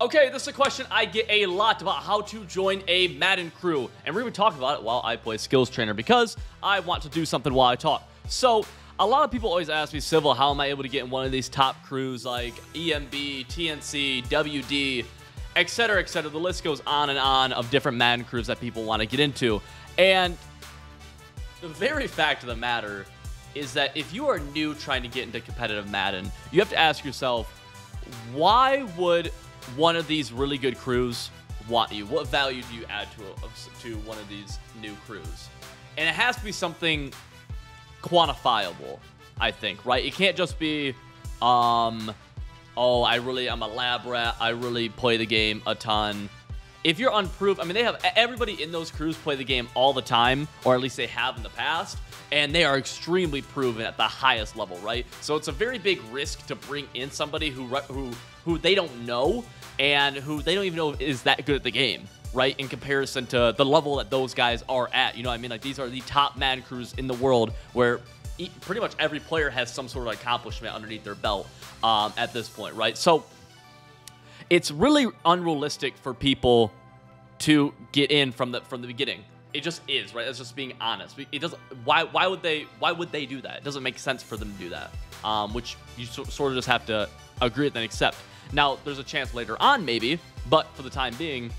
Okay, this is a question I get a lot about how to join a Madden crew. And we're going to be talking about it while I play Skills Trainer because I want to do something while I talk. So, a lot of people always ask me, Civil, how am I able to get in one of these top crews like EMB, TNC, WD, etc., etc. The list goes on and on of different Madden crews that people want to get into. And the very fact of the matter is that if you are new trying to get into competitive Madden, you have to ask yourself, why would one of these really good crews want you? What value do you add to one of these new crews? And it has to be something quantifiable, I think, right? It can't just be, oh, I'm a lab rat. I really play the game a ton. If you're unproven, I mean, they have everybody in those crews play the game all the time, or at least they have in the past, and they are extremely proven at the highest level, right? So it's a very big risk to bring in somebody who they don't know and who they don't even know is that good at the game, right? In comparison to the level that those guys are at, you know what I mean? Like, these are the top Madden crews in the world where pretty much every player has some sort of accomplishment underneath their belt at this point, right? So it's really unrealistic for people to get in from the beginning. It just is, right? That's just being honest. It doesn't. Why would they do that? It doesn't make sense for them to do that. Which you sort of just have to agree with and accept. Now, there's a chance later on, maybe, but for the time being,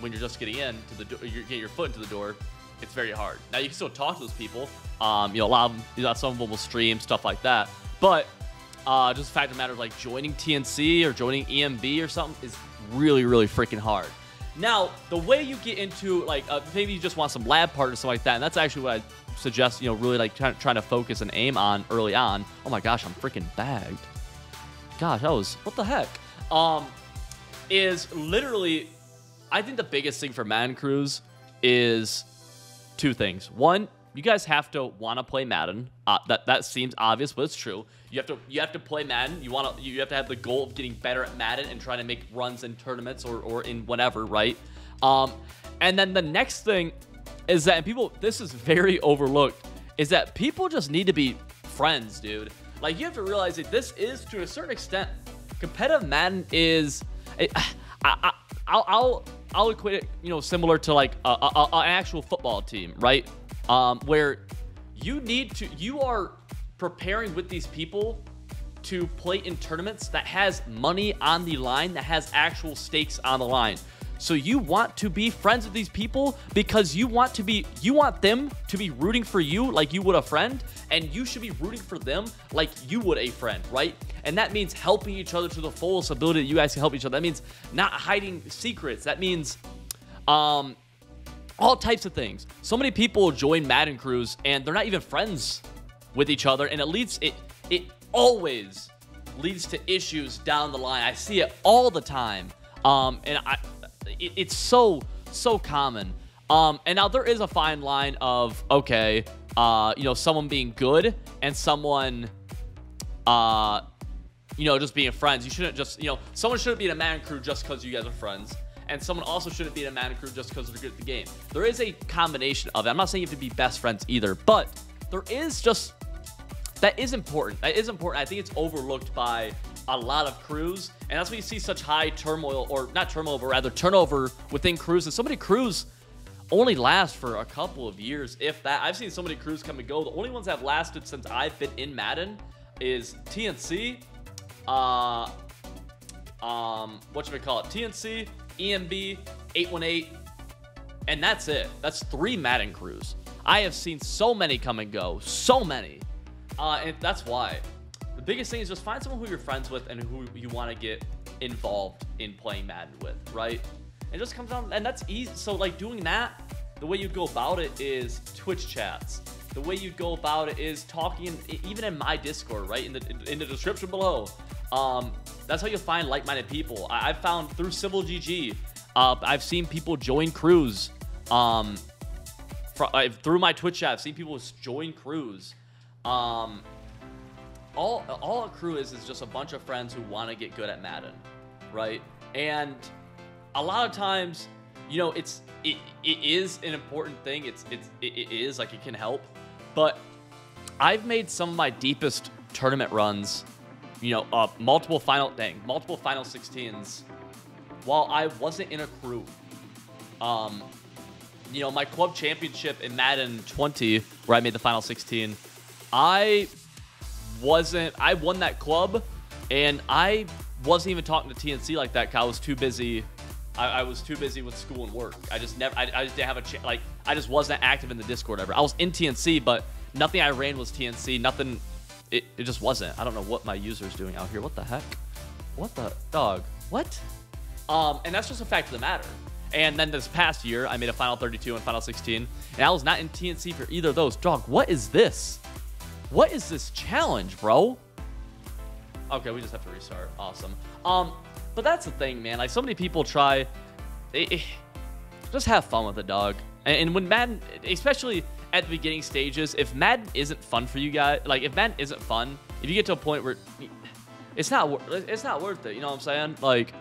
when you're just getting in to the door, you're getting your foot into the door, it's very hard. Now, you can still talk to those people. You know, a lot of them, some of them will stream, stuff like that. But just the fact of the matter, like joining TNC or joining EMB or something is really, really freaking hard. Now, the way you get into, like, maybe you just want some lab part or something like that, and that's actually what I suggest, you know, really, like, trying to focus and aim on early on. Oh my gosh, I'm freaking bagged. Gosh, that was, what the heck? Is literally, I think the biggest thing for Madden crews is two things. One, you guys have to want to play Madden. That seems obvious, but it's true. You have to play Madden. You have to have the goal of getting better at Madden and trying to make runs in tournaments or in whatever, right? And then the next thing is that, and people, this is very overlooked, is that people just need to be friends, dude. Like, you have to realize that this is, to a certain extent, competitive Madden is, I'll equate it, you know, similar to like an actual football team, right? Where you are preparing with these people to play in tournaments that has money on the line, that has actual stakes on the line. So you want to be friends with these people because you want them to be rooting for you like you would a friend, and you should be rooting for them like you would a friend, right? And that means helping each other to the fullest ability that you guys can help each other. That means not hiding secrets. That means all types of things. So many people join Madden crews and they're not even friends with each other, and it always leads to issues down the line. I see it all the time. And it's so common. And now there is a fine line of, okay, you know, someone being good and someone, you know, just being friends. You shouldn't just, you know, someone shouldn't be in a Madden crew just because you guys are friends. And someone also shouldn't be in a Madden crew just because they're good at the game. There is a combination of it. I'm not saying you have to be best friends either, but there is just, that is important. That is important. I think it's overlooked by a lot of crews, and that's why you see such high turmoil, or not turmoil, but rather turnover within crews. And so many crews only last for a couple of years, if that. I've seen so many crews come and go. The only ones that have lasted since I've been in Madden is TNC, whatchamacallit, TNC, EMB, 818, and that's it. That's 3 Madden crews. I have seen so many come and go, so many, and that's why. The biggest thing is just find someone who you're friends with and who you want to get involved in playing Madden with, right? It just comes down, and that's easy. So, like, doing that, the way you go about it is Twitch chats. The way you go about it is talking, even in my Discord, right? In the description below. That's how you'll find like-minded people. I've found through Civil GG. I've seen people join crews. Through my Twitch chat, I've seen people join crews. All a crew is just a bunch of friends who want to get good at Madden, right? And a lot of times, you know, it is an important thing. It is like, it can help, but I've made some of my deepest tournament runs, you know, multiple final 16s while I wasn't in a crew. You know, my club championship in Madden 20, where I made the final 16, I won that club, and I wasn't even talking to TNC like that because I was too busy. I was too busy with school and work. I just didn't have a chance. Like, I just wasn't active in the Discord ever. I was in TNC, but nothing I ran was TNC. Nothing. It just wasn't. I don't know what my user's doing out here. What the heck? What the dog? What? And that's just a fact of the matter. And then this past year, I made a Final 32 and Final 16, and I was not in TNC for either of those. Dog, what is this? What is this challenge, bro? Okay, we just have to restart. Awesome. But that's the thing, man. Like, so many people try. Just have fun with it, dog. And when Madden, especially at the beginning stages, if Madden isn't fun for you guys, like, if Madden isn't fun, if you get to a point where it's not worth it, you know what I'm saying? Like,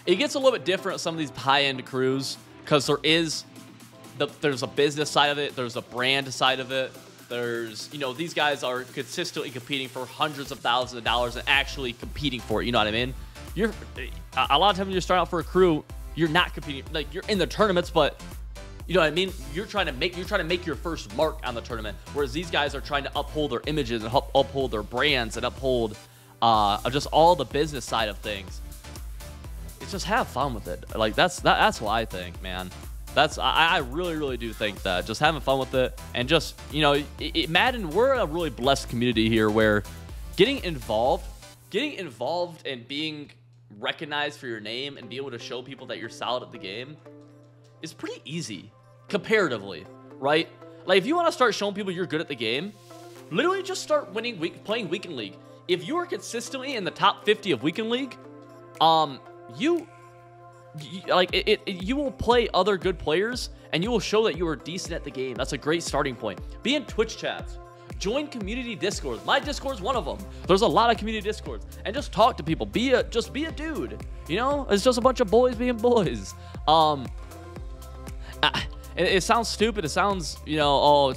it gets a little bit different with some of these high-end crews because there's a business side of it, there's a brand side of it, there's, you know, these guys are consistently competing for hundreds of thousands of dollars and actually competing for it, you know what I mean? A lot of times when you're starting out for a crew, you're not competing, like, you're in the tournaments, but you know what I mean? You're trying to make your first mark on the tournament, whereas these guys are trying to uphold their images and uphold their brands and uphold just all the business side of things. It's just have fun with it. Like, that's what I think, man. I really do think that just having fun with it, and just, you know, Madden, we're a really blessed community here where getting involved and being recognized for your name and be able to show people that you're solid at the game is pretty easy comparatively, right? Like, if you want to start showing people you're good at the game, literally just start playing Weekend League. If you are consistently in the top 50 of Weekend League, you will play other good players, and you will show that you are decent at the game. That's a great starting point. Be in Twitch chats. Join community discords. My Discord's one of them. There's a lot of community discords, and just talk to people. Just be a dude. You know, it's just a bunch of boys being boys. It sounds stupid. It sounds, you know, oh,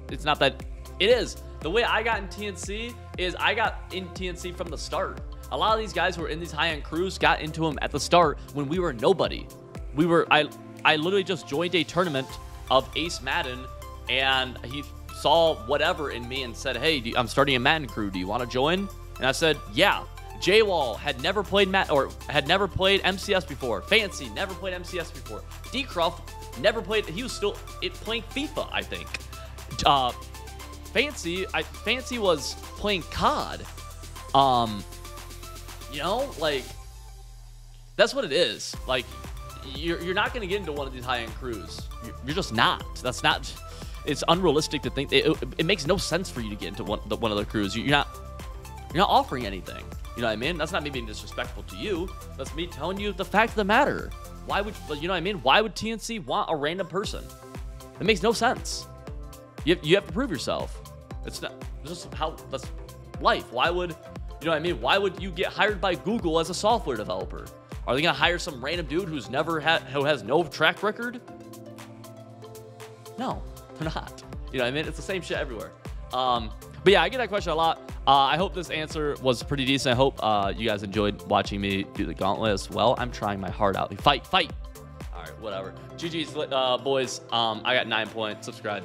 it's not that. It is. The way I got in TNC is I got in TNC from the start. A lot of these guys who were in these high-end crews got into them at the start when we were nobody. I literally just joined a tournament of Ace Madden, and he saw whatever in me and said, hey, I'm starting a Madden crew. Do you want to join? And I said, yeah. J-Wall had never played had never played MCS before. Fancy never played MCS before. D-Cruff never played. He was still playing FIFA, I think. Fancy was playing COD. You know, like, that's what it is. Like, you're not going to get into one of these high-end crews. You're just not. That's not. It's unrealistic to think. It makes no sense for you to get into one of the crews. You're not offering anything. You know what I mean? That's not me being disrespectful to you. That's me telling you the fact of the matter. Why would, you know what I mean? Why would TNC want a random person? It makes no sense. You have to prove yourself. It's just how that's life. Why would, you know what I mean? Why would you get hired by Google as a software developer? Are they gonna hire some random dude who has no track record? No, they're not. You know what I mean? It's the same shit everywhere. But yeah, I get that question a lot. I hope this answer was pretty decent. I hope you guys enjoyed watching me do the gauntlet as well. I'm trying my heart out. Fight. All right, whatever. GG's, boys. I got 9 points. Subscribe.